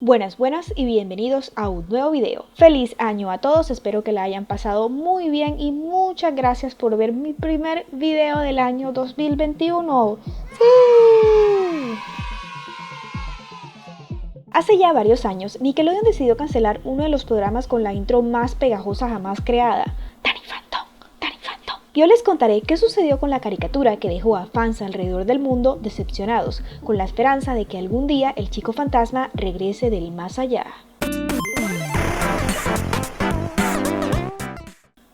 Buenas y bienvenidos a un nuevo video. Feliz año a todos, espero que la hayan pasado muy bien y muchas gracias por ver mi primer video del año 2021. ¡Sí! Hace ya varios años, Nickelodeon decidió cancelar uno de los programas con la intro más pegajosa jamás creada, Danny Phantom. Yo les contaré qué sucedió con la caricatura que dejó a fans alrededor del mundo decepcionados, con la esperanza de que algún día el chico fantasma regrese del más allá.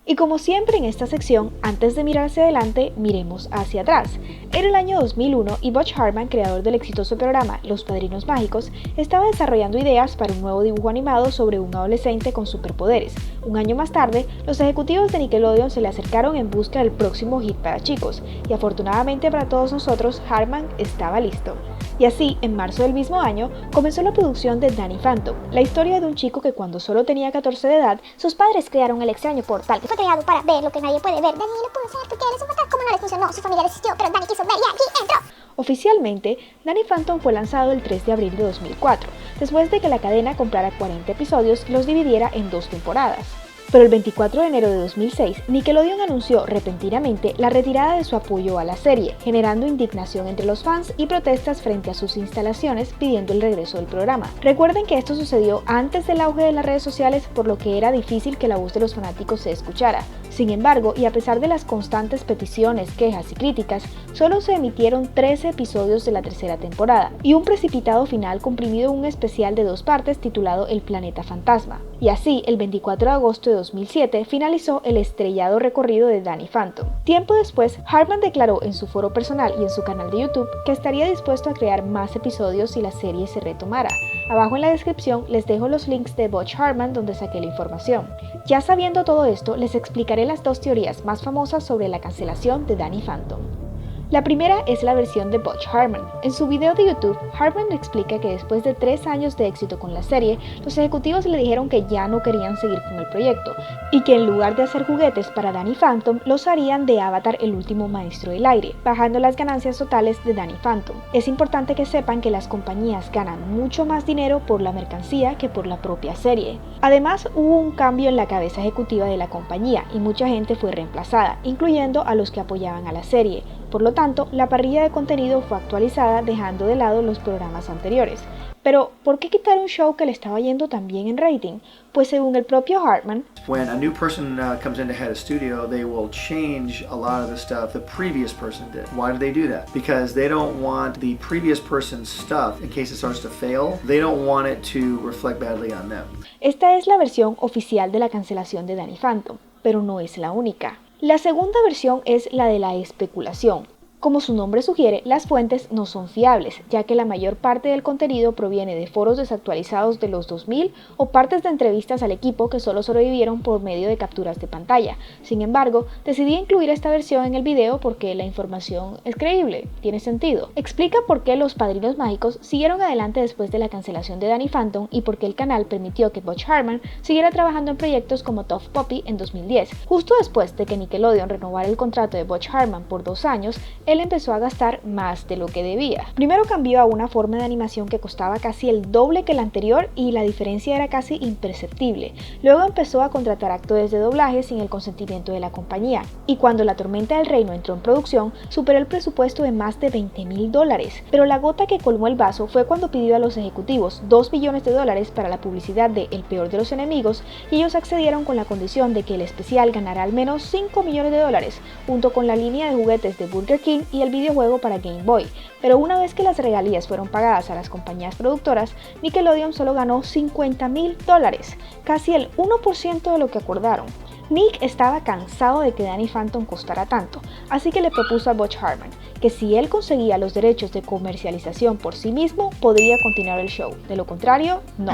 Y como siempre en esta sección, antes de mirar hacia adelante, miremos hacia atrás. Era el año 2001 y Butch Hartman, creador del exitoso programa Los Padrinos Mágicos, estaba desarrollando ideas para un nuevo dibujo animado sobre un adolescente con superpoderes. Un año más tarde, los ejecutivos de Nickelodeon se le acercaron en busca del próximo hit para chicos, y afortunadamente para todos nosotros, Hartman estaba listo. Y así, en marzo del mismo año, comenzó la producción de Danny Phantom, la historia de un chico que cuando solo tenía 14 de edad, sus padres crearon el extraño portal que fue creado para ver lo que nadie puede ver. Danny no pudo ser porque él es un fantasma. Como no les funcionó, su familia resistió, pero Danny quiso ver y aquí entró. Oficialmente, Danny Phantom fue lanzado el 3 de abril de 2004, después de que la cadena comprara 40 episodios y los dividiera en 2 temporadas. Pero el 24 de enero de 2006, Nickelodeon anunció repentinamente la retirada de su apoyo a la serie, generando indignación entre los fans y protestas frente a sus instalaciones pidiendo el regreso del programa. Recuerden que esto sucedió antes del auge de las redes sociales, por lo que era difícil que la voz de los fanáticos se escuchara. Sin embargo, y a pesar de las constantes peticiones, quejas y críticas, solo se emitieron 13 episodios de la tercera temporada y un precipitado final comprimido en un especial de 2 partes titulado El Planeta Fantasma. Y así, el 24 de agosto de 2007 finalizó el estrellado recorrido de Danny Phantom. Tiempo después, Hartman declaró en su foro personal y en su canal de YouTube que estaría dispuesto a crear más episodios si la serie se retomara. Abajo en la descripción les dejo los links de Butch Hartman donde saqué la información. Ya sabiendo todo esto, les explicaré las 2 teorías más famosas sobre la cancelación de Danny Phantom. La primera es la versión de Butch Hartman. En su video de YouTube, Hartman explica que después de 3 años de éxito con la serie, los ejecutivos le dijeron que ya no querían seguir con el proyecto, y que en lugar de hacer juguetes para Danny Phantom, los harían de Avatar el último maestro del aire, bajando las ganancias totales de Danny Phantom. Es importante que sepan que las compañías ganan mucho más dinero por la mercancía que por la propia serie. Además, hubo un cambio en la cabeza ejecutiva de la compañía y mucha gente fue reemplazada, incluyendo a los que apoyaban a la serie. Por lo tanto, la parrilla de contenido fue actualizada dejando de lado los programas anteriores. Pero, ¿por qué quitar un show que le estaba yendo tan bien en rating? Pues según el propio Hartman, when a new person comes in to head a studio, they will change a lot of the stuff the previous person did. Why do they do that? Because they don't want the previous person's stuff, in case it starts to fail, they don't want it to reflect badly on them. Esta es la versión oficial de la cancelación de Danny Phantom, pero no es la única. La segunda versión es la de la especulación. Como su nombre sugiere, las fuentes no son fiables, ya que la mayor parte del contenido proviene de foros desactualizados de los 2000 o partes de entrevistas al equipo que solo sobrevivieron por medio de capturas de pantalla. Sin embargo, decidí incluir esta versión en el video porque la información es creíble, tiene sentido. Explica por qué los Padrinos Mágicos siguieron adelante después de la cancelación de Danny Phantom y por qué el canal permitió que Butch Hartman siguiera trabajando en proyectos como Tough Puppy en 2010. Justo después de que Nickelodeon renovara el contrato de Butch Hartman por 2 años, él empezó a gastar más de lo que debía. Primero cambió a una forma de animación que costaba casi el doble que la anterior y la diferencia era casi imperceptible. Luego empezó a contratar actores de doblaje sin el consentimiento de la compañía. Y cuando La Tormenta del Reino entró en producción, superó el presupuesto de más de $20,000. Pero la gota que colmó el vaso fue cuando pidió a los ejecutivos $2 billones para la publicidad de El Peor de los Enemigos, y ellos accedieron con la condición de que el especial ganara al menos $5 millones, junto con la línea de juguetes de Burger King y el videojuego para Game Boy. Pero una vez que las regalías fueron pagadas a las compañías productoras, Nickelodeon solo ganó $50,000, casi el 1% de lo que acordaron. Nick estaba cansado de que Danny Phantom costara tanto, así que le propuso a Butch Hartman que si él conseguía los derechos de comercialización por sí mismo, podría continuar el show. De lo contrario, no.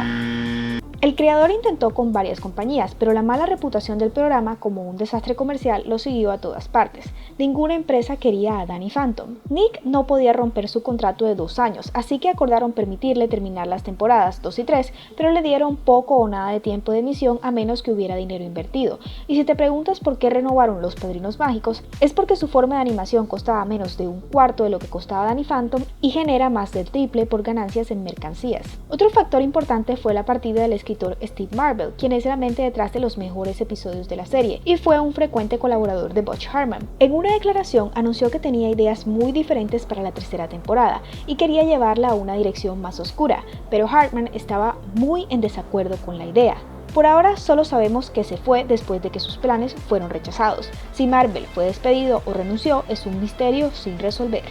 El creador intentó con varias compañías, pero la mala reputación del programa como un desastre comercial lo siguió a todas partes. Ninguna empresa quería a Danny Phantom. Nick no podía romper su contrato de 2 años, así que acordaron permitirle terminar las temporadas 2 y 3, pero le dieron poco o nada de tiempo de emisión a menos que hubiera dinero invertido. Y si te preguntas por qué renovaron Los Padrinos Mágicos, es porque su forma de animación costaba menos de un cuarto de lo que costaba Danny Phantom y genera más del triple por ganancias en mercancías. Otro factor importante fue la partida del escritor Steve Marvel, quien es la mente detrás de los mejores episodios de la serie y fue un frecuente colaborador de Butch Hartman. En una declaración anunció que tenía ideas muy diferentes para la tercera temporada y quería llevarla a una dirección más oscura, pero Hartman estaba muy en desacuerdo con la idea. Por ahora solo sabemos que se fue después de que sus planes fueron rechazados. Si Marvel fue despedido o renunció es un misterio sin resolver.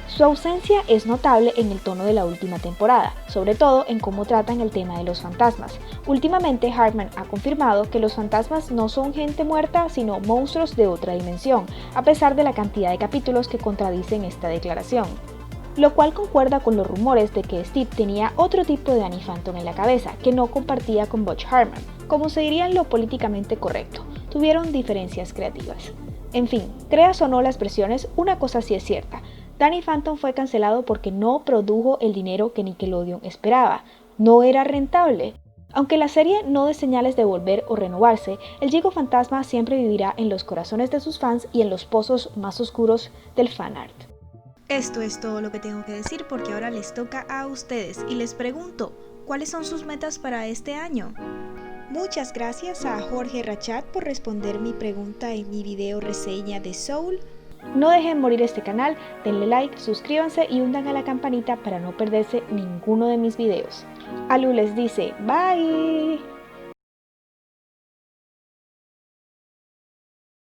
Su ausencia es notable en el tono de la última temporada, sobre todo en cómo tratan el tema de los fantasmas. Últimamente Hartman ha confirmado que los fantasmas no son gente muerta, sino monstruos de otra dimensión, a pesar de la cantidad de capítulos que contradicen esta declaración. Lo cual concuerda con los rumores de que Steve tenía otro tipo de Danny Phantom en la cabeza, que no compartía con Butch Hartman. Como se diría en lo políticamente correcto, tuvieron diferencias creativas. En fin, creas o no las versiones, una cosa sí es cierta. Danny Phantom fue cancelado porque no produjo el dinero que Nickelodeon esperaba. No era rentable. Aunque la serie no dé señales de volver o renovarse, el Chico Fantasma siempre vivirá en los corazones de sus fans y en los pozos más oscuros del fanart. Esto es todo lo que tengo que decir porque ahora les toca a ustedes y les pregunto, ¿cuáles son sus metas para este año? Muchas gracias a Jorge Rachat por responder mi pregunta en mi video reseña de Soul. No dejen morir este canal, denle like, suscríbanse y hundan a la campanita para no perderse ninguno de mis videos. Alu les dice, bye.